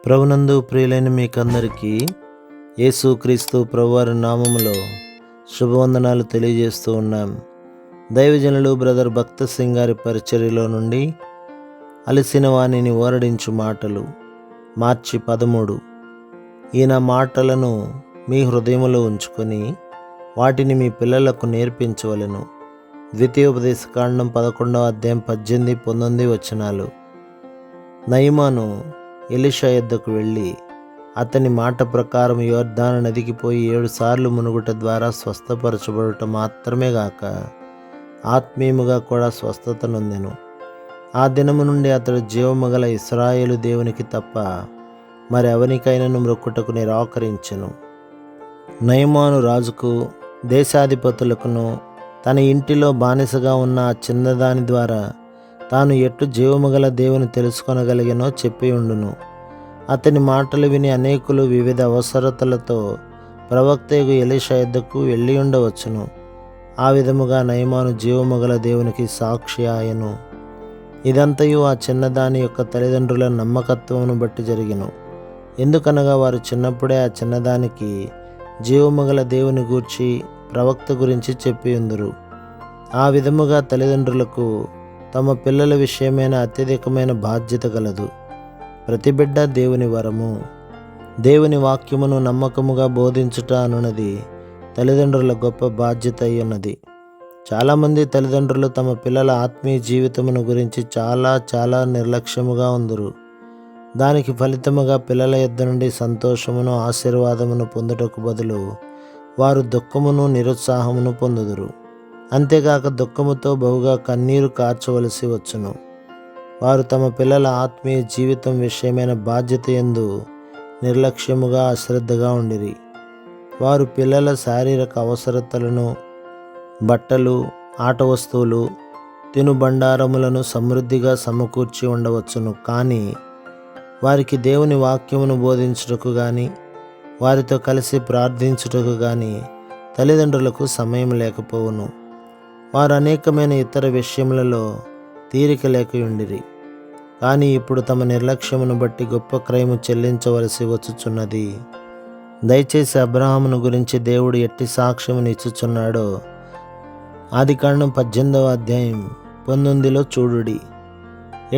ప్రభునందు ప్రియులైన మీకందరికీ యేసుక్రీస్తు ప్రభువారి నామములో శుభవందనాలు తెలియజేస్తూ ఉన్నాం. దైవజనులు బ్రదర్ భక్త సింగ్ గారి పరిచర్యలో నుండి అలసిన వాణిని ఓరడించు మాటలు, మార్చి 13. ఈయన మాటలను మీ హృదయములో ఉంచుకొని వాటిని మీ పిల్లలకు నేర్పించవలెను. ద్వితీయోపదేశకాండం 11వ అధ్యాయం 18, 19 వచనాలు. నయమాను ఎలీషా యొద్దకు వెళ్ళి అతని మాట ప్రకారం యొర్దాను నదికి పోయి 7 సార్లు మునుగుట ద్వారా స్వస్థపరచబడుట మాత్రమే గాక ఆత్మీయముగా కూడా స్వస్థత నొందెను. ఆ దినము నుండి అతడు జీవము గల ఇశ్రాయేలు దేవునికి తప్ప మరి ఎవరికైనాను మ్రొక్కుటకు నిరాకరించెను. నయమాను రాజుకు దేశాధిపతులకును తన ఇంటిలో బానిసగా ఉన్న ఆ చిన్నదాని ద్వారా తాను ఎట్లు జీవము గల దేవుని తెలుసుకొనగలిగినో చెప్పి ఉండును. అతని మాటలు విని అనేకులు వివిధ అవసరతలతో ప్రవక్తయగు ఎలీషా యొద్దకు వెళ్ళి ఉండవచ్చును. ఆ విధముగా నయమాను జీవము గల దేవునికి సాక్షి ఆయను. ఇదంతయు ఆ చిన్నదాని యొక్క తల్లిదండ్రుల నమ్మకత్వమును బట్టి జరిగిను. ఎందుకనగా వారు చిన్నప్పుడే ఆ చిన్నదానికి జీవము గల దేవుని గూర్చి ప్రవక్త గురించి చెప్పి ఉందురు. ఆ విధముగా తల్లిదండ్రులకు తమ పిల్లల విషయమైన అత్యధికమైన బాధ్యత గలదు. ప్రతి బిడ్డ దేవుని వరము. దేవుని వాక్యమును నమ్మకముగా బోధించుట అనున్నది తల్లిదండ్రుల గొప్ప బాధ్యత అయి ఉన్నది. చాలామంది తల్లిదండ్రులు తమ పిల్లల ఆత్మీయ జీవితమును గురించి చాలా నిర్లక్ష్యముగా ఉందురు. దానికి ఫలితముగా పిల్లల యొద్ద నుండి సంతోషమును ఆశీర్వాదమును పొందుటకు బదులు వారు దుఃఖమును నిరుత్సాహమును పొందుదురు. అంతేగాక దుఃఖముతో బహుగా కన్నీరు కార్చవలసి వచ్చును. వారు తమ పిల్లల ఆత్మీయ జీవితం విషయమైన బాధ్యత యందు నిర్లక్ష్యముగా అశ్రద్ధగా ఉండిరి. వారు పిల్లల శారీరక అవసరతలను, బట్టలు, ఆట వస్తువులు, తినుబండారములను సమృద్ధిగా సమకూర్చి ఉండవచ్చును. కానీ వారికి దేవుని వాక్యమును బోధించుటకు కానీ వారితో కలిసి ప్రార్థించుటకు కానీ తల్లిదండ్రులకు సమయం లేకపోవును. వారు అనేకమైన ఇతర విషయములలో తీరిక లేకయుండిరి. కానీ ఇప్పుడు తమ నిర్లక్ష్యమును బట్టి గొప్ప క్రయము చెల్లించవలసి వచ్చుచున్నది. దయచేసి అబ్రహామును గురించి దేవుడు ఎట్టి సాక్ష్యమును ఇచ్చుచున్నాడో ఆదికాండం 18వ అధ్యాయం 19లో చూడుడి.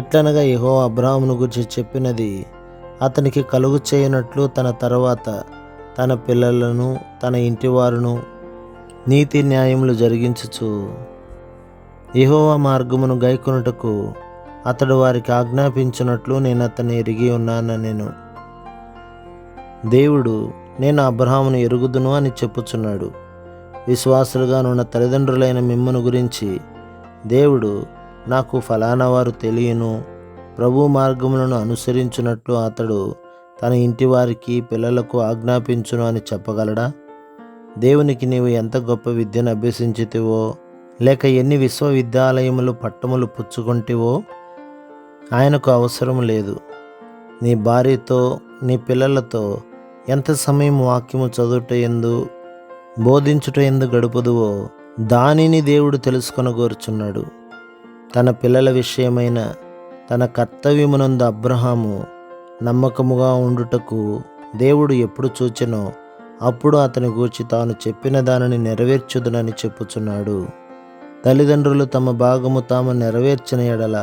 ఎట్లనగా యెహోవా అబ్రహామును గురించి చెప్పినది అతనికి కలుగు చేయనట్లు తన తర్వాత తన పిల్లలను తన ఇంటివారును నీతి న్యాయములు జరిగించుచు యెహోవా మార్గమును గైకొనుటకు అతడు వారికి ఆజ్ఞాపించినట్లు నేను అతన్ని ఎరిగి ఉన్నానెను. దేవుడు నేను అబ్రహామును ఎరుగుదును అని చెప్పుచున్నాడు. విశ్వాసులుగా నున్న తల్లిదండ్రులైన మిమ్మును గురించి దేవుడు నాకు ఫలానా వారు తెలియను, ప్రభు మార్గములను అనుసరించున్నట్లు అతడు తన ఇంటి వారికి పిల్లలకు ఆజ్ఞాపించును అని చెప్పగలడా? దేవునికి నీవు ఎంత గొప్ప విద్యను అభ్యసించితివో, లేక ఎన్ని విశ్వవిద్యాలయములు పట్టములు పుచ్చుకొంటివో ఆయనకు అవసరం లేదు. నీ భార్యతో నీ పిల్లలతో ఎంత సమయం వాక్యము చదువుట యందు బోధించుట యందు గడుపుదువో దానిని దేవుడు తెలుసుకొనగోరుచున్నాడు. తన పిల్లల విషయమైన తన కర్తవ్యమునందు అబ్రహాము నమ్మకముగా ఉండుటకు దేవుడు ఎప్పుడు చూచెనో అప్పుడు అతని గూర్చి తాను చెప్పిన దానిని నెరవేర్చుదునని చెప్పుచున్నాడు. తల్లిదండ్రులు తమ భాగము తాము నెరవేర్చిన ఎడల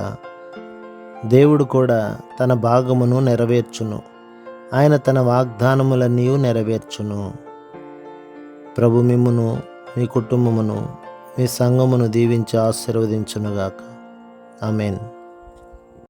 దేవుడు కూడా తన భాగమును నెరవేర్చును. ఆయన తన వాగ్దానములన్నీ నెరవేర్చును. ప్రభు మిమ్మును, మీ కుటుంబమును, మీ సంఘమును దీవించి ఆశీర్వదించునుగాక. ఆమేన్.